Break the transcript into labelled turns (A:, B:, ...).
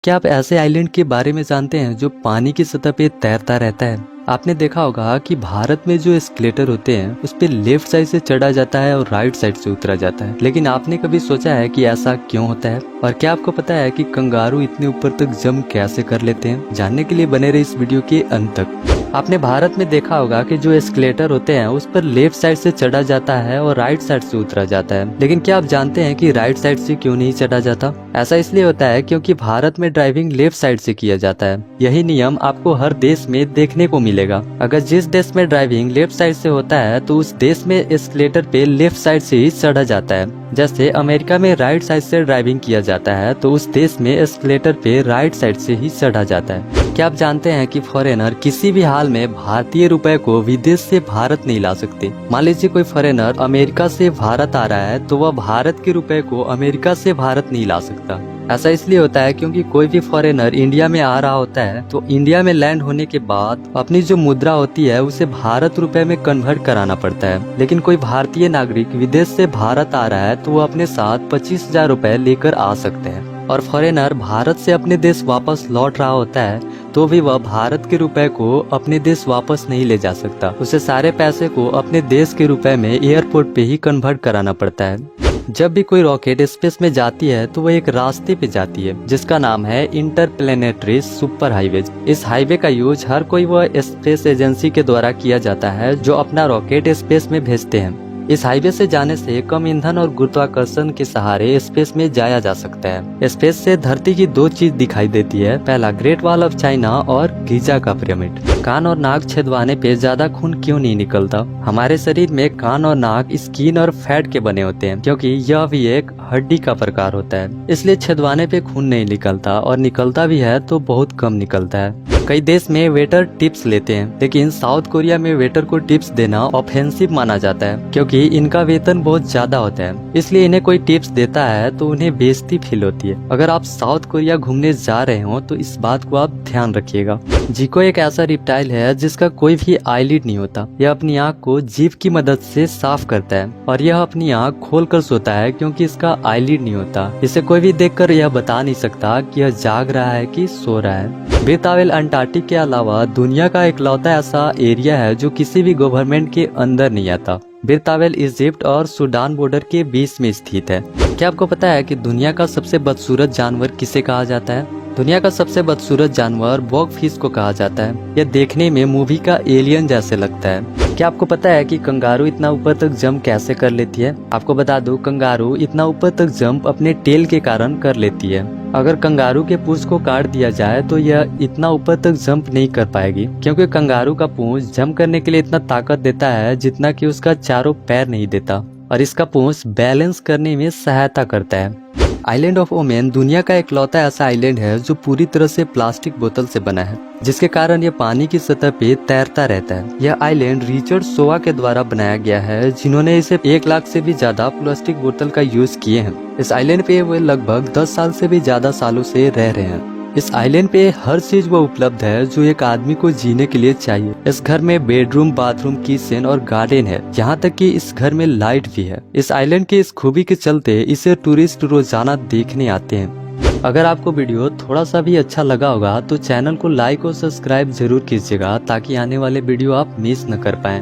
A: क्या आप ऐसे आइलैंड के बारे में जानते हैं जो पानी की सतह पे तैरता रहता है? आपने देखा होगा कि भारत में जो एस्केलेटर होते हैं उस पे लेफ्ट साइड से चढ़ा जाता है और राइट साइड से उतरा जाता है, लेकिन आपने कभी सोचा है कि ऐसा क्यों होता है? और क्या आपको पता है कि कंगारू इतने ऊपर तक जंप कैसे कर लेते हैं? जानने के लिए बने रहे इस वीडियो के अंत तक। आपने भारत में देखा होगा कि जो एस्केलेटर होते हैं उस पर लेफ्ट साइड से चढ़ा जाता है और राइट साइड से उतरा जाता है, लेकिन क्या आप जानते हैं कि राइट साइड से क्यों नहीं चढ़ा जाता? ऐसा इसलिए होता है क्योंकि भारत में ड्राइविंग लेफ्ट साइड से किया जाता है। यही नियम आपको हर देश में देखने को मिलेगा। अगर जिस देश में ड्राइविंग लेफ्ट साइड से होता है तो उस देश में एस्केलेटर पे लेफ्ट साइड से ही चढ़ा जाता है। जैसे अमेरिका में राइट साइड से ड्राइविंग किया जाता है तो उस देश में एस्केलेटर पे राइट साइड से ही चढ़ा जाता है। क्या आप जानते हैं कि फॉरेनर किसी भी हाल में भारतीय रुपए को विदेश से भारत नहीं ला सकते? मान लीजिए कोई फॉरेनर अमेरिका से भारत आ रहा है तो वह भारत के रुपए को अमेरिका से भारत नहीं ला सकता। ऐसा इसलिए होता है क्योंकि कोई भी फॉरेनर इंडिया में आ रहा होता है तो इंडिया में लैंड होने के बाद अपनी जो मुद्रा होती है उसे भारत रुपए में कन्वर्ट कराना पड़ता है। लेकिन कोई भारतीय नागरिक विदेश से भारत आ रहा है तो वो अपने साथ 25,000 रुपए लेकर आ सकते हैं। और फॉरेनर भारत से अपने देश वापस लौट रहा होता है तो भी वह भारत के रुपए को अपने देश वापस नहीं ले जा सकता। उसे सारे पैसे को अपने देश के रुपए में एयरपोर्ट पे ही कन्वर्ट कराना पड़ता है। जब भी कोई रॉकेट स्पेस में जाती है तो वह एक रास्ते पे जाती है जिसका नाम है इंटरप्लेनेटरी सुपर हाईवे। इस हाईवे का यूज हर कोई वह स्पेस एजेंसी के द्वारा किया जाता है जो अपना रॉकेट स्पेस में भेजते हैं। इस हाईवे से जाने से कम ईंधन और गुरुत्वाकर्षण के सहारे स्पेस में जाया जा सकता है। स्पेस से धरती की दो चीज दिखाई देती है, पहला ग्रेट वॉल ऑफ चाइना और गीजा का पिरामिड। कान और नाक छेदवाने पे ज्यादा खून क्यों नहीं निकलता? हमारे शरीर में कान और नाक स्किन और फैट के बने होते हैं क्योंकि यह भी एक हड्डी का प्रकार होता है, इसलिए छेदवाने पे खून नहीं निकलता और निकलता भी है तो बहुत कम निकलता है। कई देश में वेटर टिप्स लेते हैं, लेकिन साउथ कोरिया में वेटर को टिप्स देना ऑफेंसिव माना जाता है क्योंकि इनका वेतन बहुत ज्यादा होता है, इसलिए इन्हें कोई टिप्स देता है तो उन्हें बेइज्जती फील होती है। अगर आप साउथ कोरिया घूमने जा रहे हो तो इस बात को आप ध्यान रखिएगा। जीको एक ऐसा रिप्टाइल है जिसका कोई भी आईलिड नहीं होता। यह अपनी आँख को जीभ की मदद से साफ करता है और यह अपनी आँख खोल कर सोता है क्योंकि इसका आईलिड नहीं होता। इसे कोई भी देखकर यह बता नहीं सकता कि यह जाग रहा है कि सो रहा है। बेतावेल अंटार्कटिक के अलावा दुनिया का इकलौता ऐसा एरिया है जो किसी भी गवर्नमेंट के अंदर नहीं आता। बेतावेल इजिप्ट और सूडान बॉर्डर के बीच में स्थित है। क्या आपको पता है कि दुनिया का सबसे बदसूरत जानवर किसे कहा जाता है? दुनिया का सबसे बदसूरत जानवर बॉग फिश को कहा जाता है। यह देखने में मूवी का एलियन जैसे लगता है। क्या आपको पता है कि कंगारू इतना ऊपर तक जंप कैसे कर लेती है? आपको बता दूं, कंगारू इतना ऊपर तक जंप अपने टेल के कारण कर लेती है। अगर कंगारू के पूंछ को काट दिया जाए तो यह इतना ऊपर तक जंप नहीं कर पाएगी क्योंकि कंगारू का पूंछ जंप करने के लिए इतना ताकत देता है जितना कि उसका चारों पैर नहीं देता, और इसका पूंछ बैलेंस करने में सहायता करता है। आइलैंड ऑफ ओमेन दुनिया का इकलौता ऐसा आइलैंड है जो पूरी तरह से प्लास्टिक बोतल से बना है, जिसके कारण यह पानी की सतह पे तैरता रहता है। यह आइलैंड रिचर्ड सोवा के द्वारा बनाया गया है जिन्होंने इसे 1 लाख से भी ज्यादा प्लास्टिक बोतल का यूज किए हैं। इस आइलैंड पे वे लगभग 10 साल से भी ज्यादा सालों से रह रहे हैं। इस आइलैंड पे हर चीज वो उपलब्ध है जो एक आदमी को जीने के लिए चाहिए। इस घर में बेडरूम, बाथरूम, किचन और गार्डन है, यहाँ तक कि इस घर में लाइट भी है। इस आइलैंड के इस खूबी के चलते इसे टूरिस्ट रोजाना देखने आते हैं। अगर आपको वीडियो थोड़ा सा भी अच्छा लगा होगा तो चैनल को लाइक और सब्सक्राइब जरूर कीजिएगा ताकि आने वाले वीडियो आप मिस न कर पाएं।